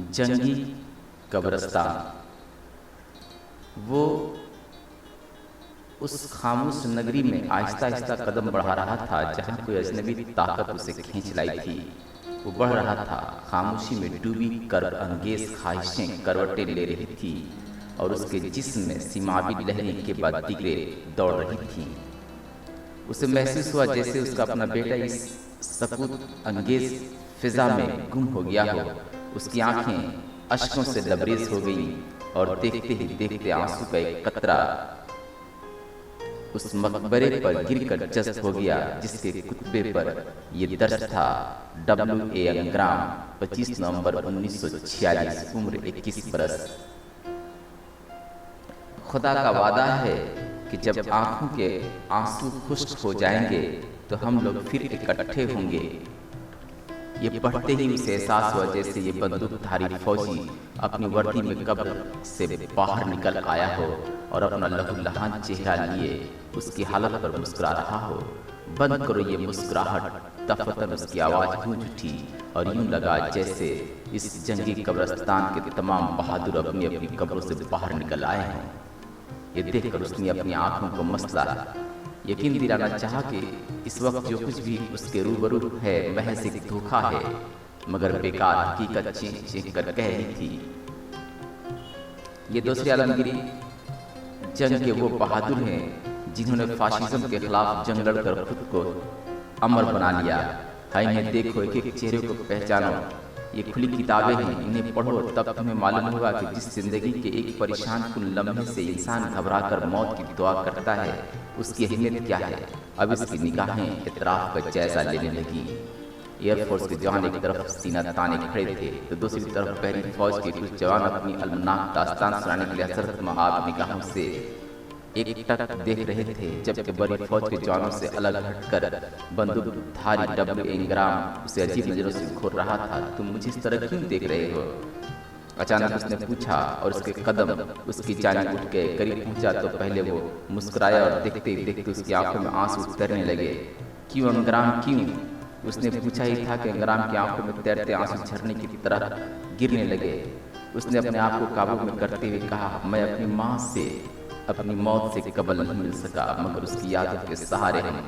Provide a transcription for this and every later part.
जंगी कब्रिस्तान। वो उस खामोश नगरी में आहिस्ता आहिस्ता कदम बढ़ा रहा था जहाँ कोई अजनबी ताकत उसे खींच लाई थी। वो बढ़ रहा था, खामोशी में डूबी कर अंगेज ख्वाहिशें करवटें ले रही थी और उसके जिस्म में सीमावी लहरें के बाद दिगरे दौड़ रही थीं। उसे महसूस हुआ जैसे उसका अपना बेटा इस सकूत अंगेज फिजा में गुम हो गया हो। उसकी आंखें अश्कों से लबरेज हो गई और देखते ही देखते आंसू का एक कतरा उस मकबरे पर गिरकर जस्त हो गया जिसके कुतबे पर ये दर्ज था, W.A. अंग्राम, 25 नवंबर 1946, उम्र 21 बरस। खुदा का वादा है कि जब आंखों के आंसू खुश्क हो जाएंगे तो हम लोग फिर इकट्ठे होंगे। ये पढ़ते ही उसे एहसास हुआ जैसे ये बंदूकधारी फौजी अपनी वर्दी में कब्र से बाहर निकल आया हो और अपना लहूलुहान चेहरा लिए उसकी हालत पर मुस्कुरा रहा हो। बंद करो ये मुस्कुराहट, दफतन उसकी आवाज़ गूंज उठी और यूं लगा जैसे इस जंगी कब्रिस्तान के तमाम बहादुर अपनी अपनी कब्रों से बाहर निकल आए हों। ये देखकर उसने अपनी आंखों को मसला, यकीन दिलाना चाहा कि इस वक्त जो कुछ भी उसके रूबरू है महज एक धोखा है, मगर बेकार हकीकत चीख चीख कर कह रही थी। ये दूसरी आलमगीरी जंग के वो बहादुर हैं जिन्होंने फाशिज्म के खिलाफ जंग लड़कर खुद को अमर बना लिया। हाय इन्हें देखो, एक एक चेहरे को पहचानो। ये खुली किताबें हैं, इन्हें पढ़ो तब तुम्हें मालूम होगा कि जिस जिंदगी के एक परेशान कुन लम्हे से इंसान घबराकर मौत की दुआ करता है उसकी अहमियत क्या है। अब इसकी निगाहें इतराफ का जायजा लेने लगी। एयरफोर्स के जवान एक तरफ सीना ताने खड़े थे तो दूसरी तरफ बहरी फौज के कुछ जवान अपनी अलमनाक दास्तान सुनाने के लिए हसरत महाब निगाहों से एक टक देख रहे थे, जबकि बड़ी फौज के जवानों से अलग हटकर बंदूकधारी W.A. अंग्राम उसे अजीब नजरों से घूर रहा था। तुम मुझे इस तरह क्यों देख रहे हो? अचानक उसने पूछा और उसके कदम उसकी जानिब उठ के करीब पहुंचा तो पहले वो मुस्कुराया और देखते ही देखते उसकी आंखों में आंसू उतरने लगे। क्यों अंग्राम, क्यों? उसने पूछा ही था कि अंग्राम की आंखों में तैरते आंसू झरने की तरह गिरने लगे। उसने अपने आप को काबू में करते हुए कहा, मैं अपनी माँ से अपनी मौत से कबल नहीं मिल सका, मगर उसकी यादों के सहारे हम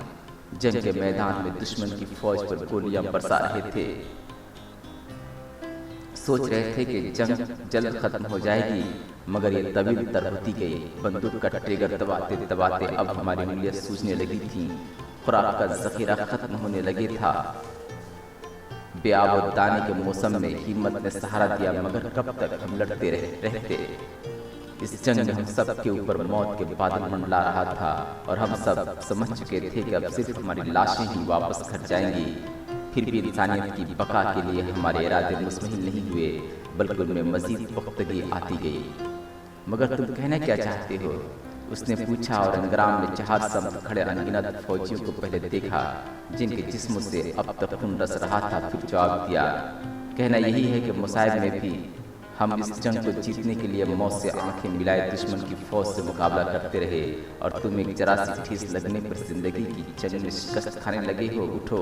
जंग के मैदान में दुश्मन की फौज पर गोलियां बरसा रहे थे। सोच रहे थे कि जंग जल्द खत्म हो जाएगी, मगर ये तवील तर होती गई। बंदूक का ट्रिगर दबाते दबाते अब हमारी उंगलियां सूजने लगी थीं। खुराक का जखीरा खत्म होने लगे था। ब्याह दाने के मौसम में हिम्मत ने सहारा दिया, मगर कब तक हम लड़ते रहते। इस जंग में हम सब के ऊपर मौत के बादल मंडला रहा था और हम सब समझ चुके थे कि अब सिर्फ हमारी लाशें ही वापस घर जाएंगी। फिर भी इंसानियत की बका के लिए हमारे इरादे मुस्महिल नहीं हुए, बल्कि उनमें मजीद पुख्तगी आती गई। मगर तुम कहना क्या चाहते हो? उसने पूछा और अंग्राम ने जहाज समझ खड़े अनगिनत फौजियों को पहले देखा जिनके जिस्मों से अब तक खून रस रहा था, फिर जवाब दिया, कहना यही है कि मुसाइब में भी हम इस जंग को जीतने के लिए मौत से आंखें मिलाए दुश्मन की फौज से मुकाबला करते रहे और तुम एक जरा सी ठेस लगने पर जिंदगी की जंग में शिकस्त खाने लगे हो। उठो,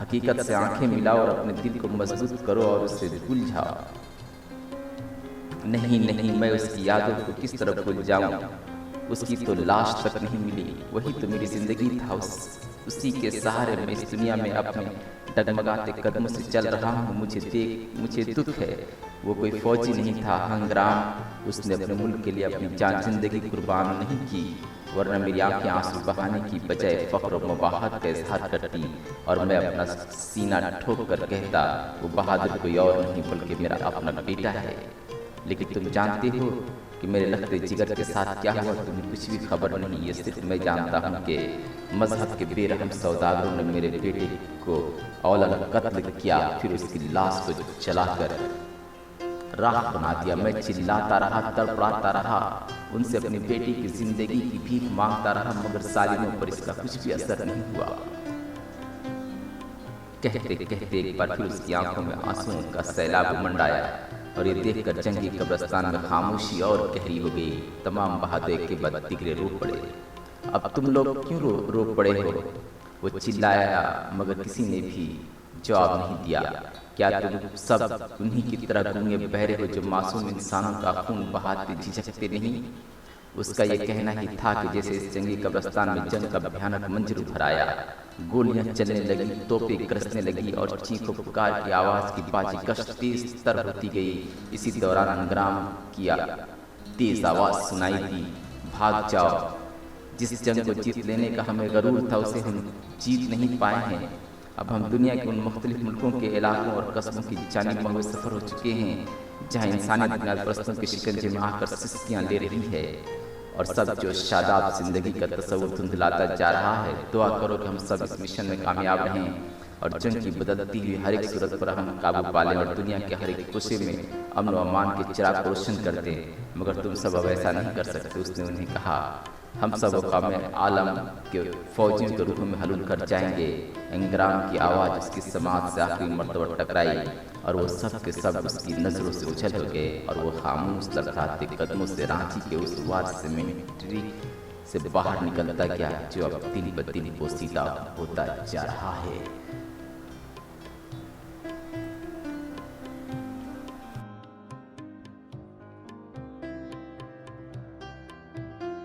हकीकत से आंखें मिलाओ और अपने दिल को मजबूत करो और उससे भूल जाओ। नहीं नहीं, मैं उसकी यादों को किस तरह भूल जाऊं? उसकी तो लाश तक नहीं मिली, वही तो मेरी जिंदगी था। उसी के सहारे में इस दुनिया में अपने डगमगाते कदमों से चल रहा हूँ। मुझे दुख है, वो कोई फौजी नहीं था अंग्राम। उसने अपने मुल्क के लिए अपनी जान जिंदगी कुर्बान नहीं की, वरना मेरी आंखें आंसू बहाने की बजाय फख्र और मुबाहत का इजहार करती और मैं अपना सीना ठोक कर कहता, वो बहादुर कोई और नहीं बल्कि मेरा अपना बेटा है। लेकिन तुम जानते हो कि मेरे लखते जिगर के साथ क्या हुआ? तुम्हें कुछ भी खबर नहीं। ये सिर्फ मैं जानता हूँ कि मजहब के बेरहम सौदागरों ने मेरे बेटे को औलन कत्ल किया, फिर उसकी लाश को जलाकर राख बना दिया। मैं चिल्लाता रहा, तड़पड़ाता रहा, उनसे अपनी बेटी की जिंदगी की भीख मांगता रहा, मगर सालिमों पर इसका कुछ भी असर नहीं हुआ। कहते कहते एक बार फिर उसकी आंखों में आंसुओं का सैलाब मंडाया और ये देखकर जंगी कब्रिस्तान में खामोशी और गहरी हो गई। तमाम बहादुर के बाद तिगरे रो पड़े। अब तुम लोग क्यों रो पड़े हो? वो चिल्लाया, मगर किसी ने भी जवाब नहीं दिया। क्या तुम सब उन्हीं की तरह गूंगे बहरे हो जो मासूम इंसानों का खून बहाते झिझकते नहीं? उसका ये कहना ही था कि जैसे इस जंगी कब्रिस्तान में जंग का भयानक मंजर उभर आया। गोलियां चलने लगी, तोपें गरजने लगी और चीखों पुकार की आवाज की बाजी कश तेज तर होती गई। इसी दौरान अंग्राम किया तेज आवाज सुनाई दी, भाग जाओ। जिस जंग को जीत लेने का हमें गरूर था उसे हम जीत नहीं पाए हैं। अब हम दुनिया के उन मुख्तलिफ मुल्कों के इलाकों और कस्बों की जानिब में सफ़र हो चुके हैं जहाँ इंसानियत बुनियाद परस्तों के शिकंजे में आकर सिस्कियाँ ले रही है और सब जो शादाब जिंदगी का तस्वुर धुंधलाता जा रहा है। दुआ करो कि हम सब इस मिशन में कामयाब रहें और जंग की बदलती हुई हर एक सूरत पर हम काबू पा लें और दुनिया के हर एक कोने में अमन व अमान के चिराग को रोशन कर दें। मगर तुम सब अब ऐसा नहीं कर सकते। उसने उन्हें कहा, हम सब कौम आलम के फौजियों के रूप में हलूल कर जाएंगे। इंग्राम की आवाज़ उसकी समाज से आखिरी मरतबा टकराई और वो सब के सब उसकी नज़रों से उछल हो गए और वो खामोश लड़खड़ाते कदमों से रांची के उस वार सेमेंट्री से बाहर निकलता गया जो अब दिन ब दिन पोसीदा होता जा रहा है।